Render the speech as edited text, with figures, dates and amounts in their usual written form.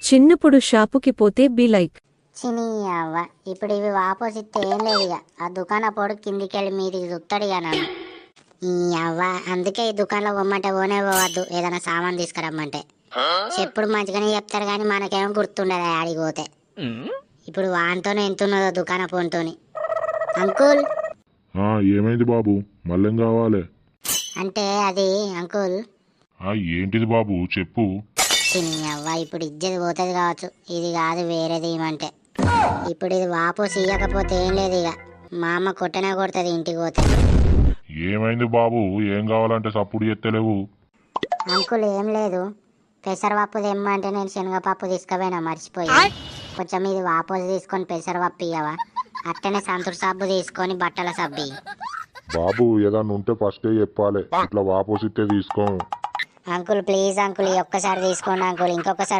చిన్నప్పుడు షాపుకి పోతే బి లైక్ చిని అవ్వ ఇప్పుడు ఇవి ఆపోజిట్ ఏం లేదు ఇక ఆ దుకాణ పొడు కిందికెళ్ళి మీదికి చూస్తాడు ఇక నన్ను ఈ అవ్వ అందుకే ఈ దుకాణంలో పొమ్మంటే పోనే పోవద్దు ఏదైనా సామాన్ తీసుకురమ్మంటే చెప్పుడు మంచిగానే చెప్తారు కానీ మనకేమో గుర్తుండదు ఆడికి పోతే ఇప్పుడు వానితోనే ఎంతున్నదో దుకాణ పొంతోని అంకుల్ ఏమైంది బాబు మళ్ళేం కావాలి? అంటే అది అంకుల్ ఏంటిది బాబు చెప్పు. చిని అవ్వ ఇప్పుడు ఇజ్జది పోతుంది కావచ్చు ఇది కాదు వేరేది ఏమంటే ఇప్పుడు ఇది వాపస్ ఇయ్యకపోతే ఏం లేదు ఇక మా అమ్మ కొట్టనే కొడుతుంది ఇంటికి పోతే. ఏమైంది బాబు ఏం కావాలంటే సప్పుడు ఎత్తలేవు? అంకుల్ ఏం లేదు పెసరపప్పు తెమ్మంటే నేను శనగపప్పు తీసుకుపోయినా మర్చిపోయి కొంచెం ఇది వాపసు తీసుకొని పెసరపప్పు ఇయ్యవా అట్టనే సంతూర్ సబ్బు తీసుకొని బట్టల సబ్బి. బాబు ఏదన్నా ఉంటే ఫస్టే చెప్పాలి, ఇట్లా వాపోసిస్తే తీసుకో. అంకుల్ ప్లీజ్ అంకుల్ ఈ ఒక్కసారి తీసుకోండి అంకుల్ ఇంకొకసారి